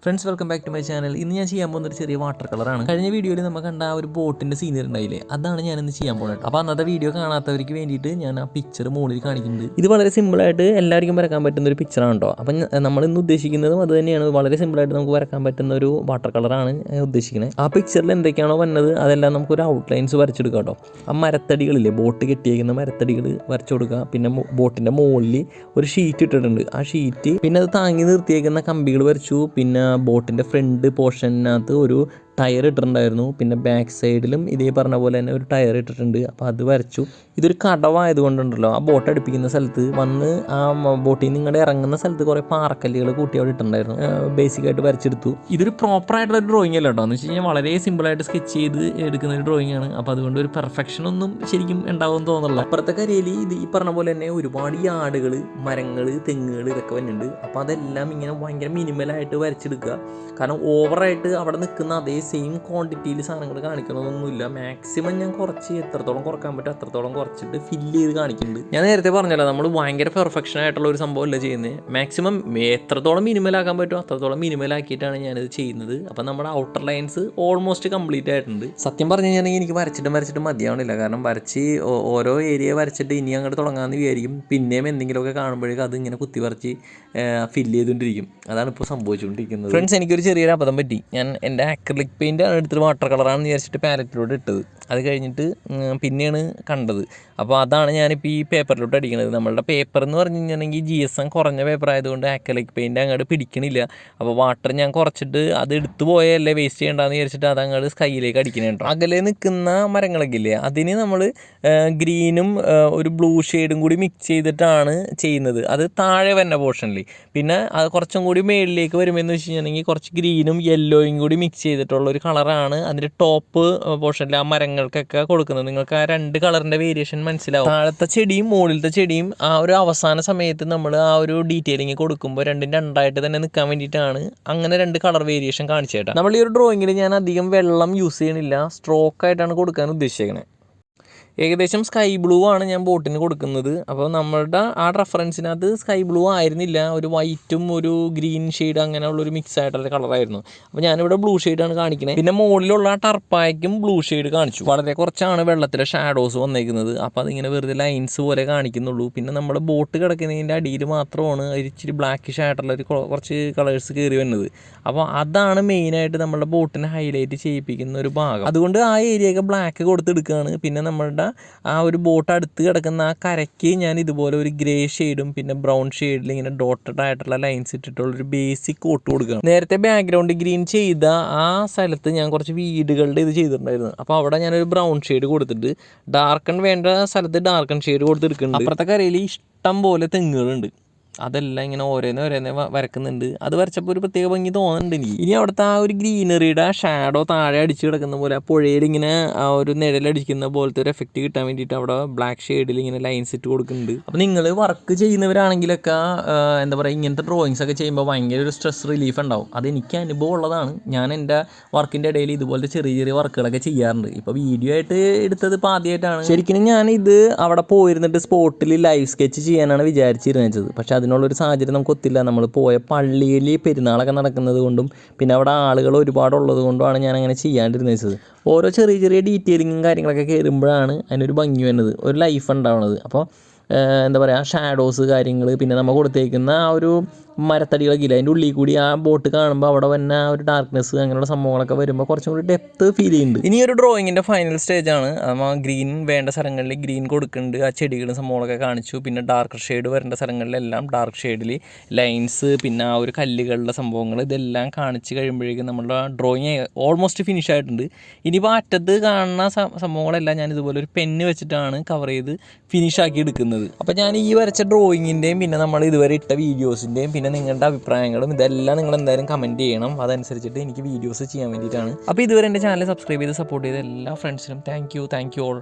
Friends welcome back to my channel. ഇന്ന് ഞാൻ ചെയ്യാൻ പോകുന്ന ഒരു ചെറിയ വാട്ടർ കളറാണ്. കഴിഞ്ഞ വീഡിയോയിൽ നമ്മൾ കണ്ട ആ ഒരു ബോട്ടിൻ്റെ സീനറി ഉണ്ടായില്ലേ, അതാണ് ഞാനിന്ന് ചെയ്യാൻ പോകുന്നത്. അപ്പോൾ അന്നത്തെ വീഡിയോ കാണാത്തവർക്ക് വേണ്ടിയിട്ട് ഞാൻ ആ പിക്ചർ മുകളിൽ കാണിക്കുന്നുണ്ട്. ഇത് വളരെ സിമ്പിളായിട്ട് എല്ലാവർക്കും വരക്കാൻ പറ്റുന്ന ഒരു പിക്ചറാണ് കേട്ടോ. അപ്പം നമ്മൾ ഇന്ന് ഉദ്ദേശിക്കുന്നതും അത് തന്നെയാണ്. വളരെ സിമ്പിളായിട്ട് നമുക്ക് വരക്കാൻ പറ്റുന്ന ഒരു വാട്ടർ കളറാണ് ഉദ്ദേശിക്കുന്നത്. ആ പിക്ചറിൽ എന്തൊക്കെയാണോ വന്നത് അതെല്ലാം നമുക്കൊരു ഔട്ട്ലൈൻസ് വരച്ചെടുക്കാം കേട്ടോ. ആ മരത്തടികളില്ലേ, ബോട്ട് കെട്ടിയേക്കുന്ന മരത്തടികൾ വരച്ചു കൊടുക്കുക. പിന്നെ ബോട്ടിൻ്റെ മുകളിൽ ഒരു ഷീറ്റ് ഇട്ടിട്ടുണ്ട്. ആ ഷീറ്റ് പിന്നെ അത് താങ്ങി നിർത്തിയേക്കുന്ന കമ്പികൾ വരച്ചു. പിന്നെ ബോട്ടിൻ്റെ ഫ്രണ്ട് പോർഷനകത്ത് ഒരു ടയർ ഇട്ടിട്ടുണ്ടായിരുന്നു. പിന്നെ ബാക്ക് സൈഡിലും ഇതേ പറഞ്ഞ പോലെ തന്നെ ഒരു ടയർ ഇട്ടിട്ടുണ്ട്. അപ്പോൾ അത് വരച്ചു. ഇതൊരു കടവായതുകൊണ്ടുണ്ടല്ലോ, ആ ബോട്ട് അടുപ്പിക്കുന്ന സ്ഥലത്ത് വന്ന് ആ ബോട്ടിൽ നിന്ന് ഇങ്ങോട്ട് ഇറങ്ങുന്ന സ്ഥലത്ത് കുറേ പാറക്കല്ലുകൾ കൂട്ടി അവിടെ ഇട്ടിട്ടുണ്ടായിരുന്നു. ബേസിക്കായിട്ട് വരച്ചെടുത്തു. ഇതൊരു പ്രോപ്പറായിട്ടുള്ള ഒരു ഡ്രോയിങ് അല്ല കേട്ടോ. എന്ന് വെച്ച് കഴിഞ്ഞാൽ വളരെ സിമ്പിളായിട്ട് സ്കെച്ച് ചെയ്ത് എടുക്കുന്ന ഒരു ഡ്രോയിങ് ആണ്. അപ്പോൾ അതുകൊണ്ട് ഒരു പെർഫെക്ഷൻ ഒന്നും ശരിക്കും ഉണ്ടാവുമെന്ന് തോന്നുന്നില്ല. അപ്പുറത്തെ കരയിൽ ഇത് ഈ പറഞ്ഞ പോലെ തന്നെ ഒരുപാട് യാർഡുകൾ, മരങ്ങൾ, തെങ്ങുകൾ ഇതൊക്കെ വരുന്നുണ്ട്. അപ്പോൾ അതെല്ലാം ഇങ്ങനെ ഭയങ്കര മിനിമലായിട്ട് വരച്ചെടുക്കുക. കാരണം ഓവറായിട്ട് അവിടെ നിൽക്കുന്ന അതേ സെയിം ക്വാണ്ടിറ്റിയിൽ സാധനങ്ങൾ കാണിക്കണമെന്നൊന്നുമില്ല. മാക്സിമം ഞാൻ കുറച്ച് എത്രത്തോളം കുറക്കാൻ പറ്റും അത്രത്തോളം കുറച്ചിട്ട് ഫില്ല് ചെയ്ത് കാണിക്കുന്നുണ്ട്. ഞാൻ നേരത്തെ പറഞ്ഞല്ലോ, നമ്മൾ ഭയങ്കര പെർഫെക്ഷൻ ആയിട്ടുള്ള ഒരു സംഭവമല്ല ചെയ്യുന്നത്. മാക്സിമം എത്രത്തോളം മിനിമലാക്കാൻ പറ്റുമോ അത്രത്തോളം മിനിമലാക്കിയിട്ടാണ് ഞാനിത് ചെയ്യുന്നത്. അപ്പം നമ്മുടെ ഔട്ടർ ലൈൻസ് ഓൾമോസ്റ്റ് കംപ്ലീറ്റ് ആയിട്ടുണ്ട്. സത്യം പറഞ്ഞു കഴിഞ്ഞാൽ എനിക്ക് വരച്ചിട്ട് മതിയാവണില്ല. കാരണം വരച്ച് ഓരോ ഏരിയ വരച്ചിട്ട് ഇനി അങ്ങോട്ട് തുടങ്ങാമെന്ന് വിചാരിക്കും. പിന്നെയും എന്തെങ്കിലുമൊക്കെ കാണുമ്പോഴേക്കും അതിങ്ങനെ കുത്തി വരച്ച് ഫില്ല് ചെയ്തുകൊണ്ടിരിക്കും. അതാണ് ഇപ്പോൾ സംഭവിച്ചുകൊണ്ടിരിക്കുന്നത്. ഫ്രണ്ട്സ്, എനിക്കൊരു ചെറിയൊരു അബദ്ധം പറ്റി. ഞാൻ എൻ്റെ അക്രിലിക് പെയിൻ്റ് ആണ് എടുത്തിട്ട് വാട്ടർ കളറാണെന്ന് വിചാരിച്ചിട്ട് പാലറ്റിലൂടെ ഇട്ടത്. അത് കഴിഞ്ഞിട്ട് പിന്നെയാണ് കണ്ടത്. അപ്പോൾ അതാണ് ഞാനിപ്പോൾ ഈ പേപ്പറിലോട്ട് അടിക്കുന്നത്. നമ്മളുടെ പേപ്പർ എന്ന് പറഞ്ഞു കഴിഞ്ഞിട്ടുണ്ടെങ്കിൽ GSM കുറഞ്ഞ പേപ്പർ ആയതുകൊണ്ട് അക്രിലിക് പെയിൻ്റ് അങ്ങോട്ട് പിടിക്കണില്ല. അപ്പോൾ വാട്ടർ ഞാൻ കുറച്ചിട്ട് അത് എടുത്തു പോയല്ലേ വേസ്റ്റ് ചെയ്യേണ്ടതെന്ന് വിചാരിച്ചിട്ട് അത് അങ്ങോട്ട് സ്കൈയിലേക്ക് അടിക്കണുണ്ടോ. അകലെ നിൽക്കുന്ന മരങ്ങളൊക്കെ ഇല്ലേ, അതിന് നമ്മൾ ഗ്രീനും ഒരു ബ്ലൂ ഷെയ്ഡും കൂടി മിക്സ് ചെയ്തിട്ടാണ് ചെയ്യുന്നത്. അത് താഴെ വരുന്ന പോർഷനിൽ. പിന്നെ അത് കുറച്ചും കൂടി മേളിലേക്ക് വരുമെന്ന് വെച്ച് കഴിഞ്ഞിട്ടുണ്ടെങ്കിൽ കുറച്ച് ഗ്രീനും യെല്ലോയും കൂടി മിക്സ് ചെയ്തിട്ടുള്ള ഒരു കളറാണ് അതിൻ്റെ ടോപ്പ് പോർഷനിൽ ആ മരങ്ങൾക്കൊക്കെ കൊടുക്കുന്നത്. നിങ്ങൾക്ക് ആ രണ്ട് കളറിൻ്റെ വേരിയേഷൻ മനസ്സിലാവും. താഴത്തെ ചെടിയും മുകളിലത്തെ ചെടിയും ആ ഒരു അവസാന സമയത്ത് നമ്മൾ ആ ഒരു ഡീറ്റെയിലിങ് കൊടുക്കുമ്പോൾ രണ്ടും രണ്ടായിട്ട് തന്നെ നിൽക്കാൻ വേണ്ടിയിട്ടാണ് അങ്ങനെ രണ്ട് കളർ വേരിയേഷൻ കാണിച്ചേട്ടാ. നമ്മൾ ഈ ഒരു ഡ്രോയിങ്ങിൽ ഞാൻ അധികം വെള്ളം യൂസ് ചെയ്യണില്ല. സ്ട്രോക്കായിട്ടാണ് കൊടുക്കാൻ ഉദ്ദേശിക്കുന്നത്. ഏകദേശം സ്കൈ ബ്ലൂ ആണ് ഞാൻ ബോട്ടിന് കൊടുക്കുന്നത്. അപ്പോൾ നമ്മളുടെ ആ റെഫറൻസിനകത്ത് സ്കൈ ബ്ലൂ ആയിരുന്നില്ല, ഒരു വൈറ്റും ഒരു ഗ്രീൻ ഷെയ്ഡ് അങ്ങനെയുള്ളൊരു മിക്സ് ആയിട്ടുള്ള കളറായിരുന്നു. അപ്പോൾ ഞാനിവിടെ ബ്ലൂ ഷെയ്ഡാണ് കാണിക്കുന്നത്. പിന്നെ മുകളിലുള്ള ആ ടർപ്പായ്ക്കും ബ്ലൂ ഷെയ്ഡ് കാണിച്ചു. വളരെ കുറച്ചാണ് വെള്ളത്തിലെ ഷാഡോസ് വന്നേക്കുന്നത്. അപ്പോൾ അതിങ്ങനെ വെറുതെ ലൈൻസ് പോലെ കാണിക്കുന്നുള്ളൂ. പിന്നെ നമ്മുടെ ബോട്ട് കിടക്കുന്നതിൻ്റെ അടിയിൽ മാത്രമാണ് ഇച്ചിരി ബ്ലാക്കിഷ് ആയിട്ടുള്ള ഒരു കുറച്ച് കളേഴ്സ് കയറി വരുന്നത്. അപ്പോൾ അതാണ് മെയിനായിട്ട് നമ്മുടെ ബോട്ടിനെ ഹൈലൈറ്റ് ചെയ്യിപ്പിക്കുന്ന ഒരു ഭാഗം. അതുകൊണ്ട് ആ ഏരിയയൊക്കെ ബ്ലാക്ക് കൊടുത്തെടുക്കുകയാണ്. പിന്നെ നമ്മളുടെ ആ ഒരു ബോട്ട് അടുത്ത് കിടക്കുന്ന ആ കരയ്ക്ക് ഞാൻ ഇതുപോലെ ഒരു ഗ്രേ ഷെയ്ഡും പിന്നെ ബ്രൗൺ ഷെയ്ഡിൽ ഇങ്ങനെ ഡോട്ടഡ് ആയിട്ടുള്ള ലൈൻസ് ഇട്ടിട്ടുള്ളൊരു ബേസിക് കോട്ട് കൊടുക്കുകയാണ്. നേരത്തെ ബാക്ക്ഗ്രൗണ്ട് ഗ്രീൻ ചെയ്ത ആ സ്ഥലത്ത് ഞാൻ കുറച്ച് വീടുകളുടെ ഇത് ചെയ്തിട്ടുണ്ടായിരുന്നു. അപ്പോൾ അവിടെ ഞാനൊരു ബ്രൗൺ ഷെയ്ഡ് കൊടുത്തിട്ട് ഡാർക്കൺ വേണ്ട സ്ഥലത്ത് ഡാർക്കൺ ഷെയ്ഡ് കൊടുത്തെടുക്കുന്നുണ്ട്. അപ്പുറത്തെ കരയിൽ ഇഷ്ടം പോലെ തെങ്ങുകളുണ്ട്. അതെല്ലാം ഇങ്ങനെ ഓരോന്നേ വരക്കുന്നുണ്ട്. അത് വരച്ചപ്പോൾ ഒരു പ്രത്യേക ഭംഗി തോന്നുന്നുണ്ട് എനിക്ക്. ഇനി അവിടുത്തെ ആ ഒരു ഗ്രീനറിയുടെ ഷാഡോ താഴെ അടിച്ച് കിടക്കുന്ന പോലെ, ആ പുഴയിൽ ഇങ്ങനെ ആ ഒരു നിഴലടിക്കുന്ന പോലത്തെ ഒരു എഫക്റ്റ് കിട്ടാൻ വേണ്ടിയിട്ട് അവിടെ ബ്ലാക്ക് ഷെയ്ഡിൽ ഇങ്ങനെ ലൈൻസ് ഇട്ട് കൊടുക്കുന്നുണ്ട്. അപ്പോൾ നിങ്ങൾ വർക്ക് ചെയ്യുന്നവരാണെങ്കിലൊക്കെ എന്താ പറയുക, ഇങ്ങനത്തെ ഡ്രോയിങ്സ് ഒക്കെ ചെയ്യുമ്പോൾ ഭയങ്കര ഒരു സ്ട്രെസ് റിലീഫ് ഉണ്ടാവും. അതെനിക്ക് അനുഭവം ഉള്ളതാണ്. ഞാൻ എൻ്റെ വർക്കിൻ്റെ ഇടയിൽ ഇതുപോലത്തെ ചെറിയ ചെറിയ വർക്കുകളൊക്കെ ചെയ്യാറുണ്ട്. ഇപ്പോൾ വീഡിയോ ആയിട്ട് എടുത്തത് ഇപ്പോൾ ആദ്യമായിട്ടാണ്. ശരിക്കും ഞാനിത് അവിടെ പോയിരുന്നിട്ട് സ്പോട്ടിൽ ലൈവ് സ്കെച്ച് ചെയ്യാനാണ് വിചാരിച്ചിരുന്നത്. പക്ഷേ അതിനുള്ളൊരു സാഹചര്യം നമുക്ക് ഒത്തില്ല. നമ്മൾ പോയ പള്ളിയിൽ പെരുന്നാളൊക്കെ നടക്കുന്നത് കൊണ്ടും പിന്നെ അവിടെ ആളുകൾ ഒരുപാടുള്ളത് കൊണ്ടുമാണ് ഞാൻ അങ്ങനെ ചെയ്യാണ്ടിരുന്നത്. ഓരോ ചെറിയ ചെറിയ ഡീറ്റെയിലിങ്ങും കാര്യങ്ങളൊക്കെ കയറുമ്പോഴാണ് അതിനൊരു ഭംഗി വരുന്നത്, ഒരു ലൈഫ് ഉണ്ടാവുന്നത്. അപ്പോൾ എന്താ പറയുക, ഷാഡോസ് കാര്യങ്ങൾ, പിന്നെ നമ്മൾ കൊടുത്തേക്കുന്ന ആ ഒരു മരത്തടികളൊക്കെ ഇല്ല, അതിൻ്റെ ഉള്ളിൽ കൂടി ആ ബോട്ട് കാണുമ്പോൾ അവിടെ വന്ന ആ ഒരു ഡാർക്ക്നെസ് അങ്ങനെയുള്ള സംഭവങ്ങളൊക്കെ വരുമ്പോൾ കുറച്ചും കൂടി ഡെപ്ത് ഫീൽ ചെയ്യുന്നുണ്ട്. ഇനി ഒരു ഡ്രോയിങ്ങിൻ്റെ ഫൈനൽ സ്റ്റേജാണ്. നമ്മൾ ഗ്രീൻ വേണ്ട സ്ഥലങ്ങളിൽ ഗ്രീൻ കൊടുക്കുന്നുണ്ട്. ആ ചെടികളും സംഭവങ്ങളൊക്കെ കാണിച്ചു. പിന്നെ ഡാർക്ക് ഷെയ്ഡ് വരേണ്ട സ്ഥലങ്ങളിലെല്ലാം ഡാർക്ക് ഷെയ്ഡിൽ ലൈൻസ്, പിന്നെ ആ ഒരു കല്ലുകളുടെ സംഭവങ്ങൾ, ഇതെല്ലാം കാണിച്ച് കഴിയുമ്പോഴേക്കും നമ്മുടെ ഡ്രോയിങ് ഓൾമോസ്റ്റ് ഫിനിഷ് ആയിട്ടുണ്ട്. ഇനിയിപ്പോൾ അറ്റത്ത് കാണുന്ന സംഭവങ്ങളെല്ലാം ഞാൻ ഇതുപോലെ ഒരു പെന്ന് വെച്ചിട്ടാണ് കവർ ചെയ്ത് ഫിനിഷാക്കി എടുക്കുന്നത്. അപ്പോൾ ഞാൻ ഈ വരച്ച ഡ്രോയിങ്ങിൻ്റെയും പിന്നെ നമ്മൾ ഇതുവരെ ഇട്ട വീഡിയോസിൻ്റെയും പിന്നെ നിങ്ങളുടെ അഭിപ്രായങ്ങളും ഇതെല്ലാം നിങ്ങൾ എന്തായാലും കമൻറ്റ് ചെയ്യണം. അതനുസരിച്ചിട്ട് എനിക്ക് വീഡിയോസ് ചെയ്യാൻ വേണ്ടിയിട്ടാണ്. അപ്പോൾ ഇതുവരെ എൻ്റെ ചാനൽ സബ്സ്ക്രൈബ് ചെയ്ത് സപ്പോർട്ട് ചെയ്ത എല്ലാ ഫ്രണ്ട്സിനും താങ്ക് യു ഓൾ.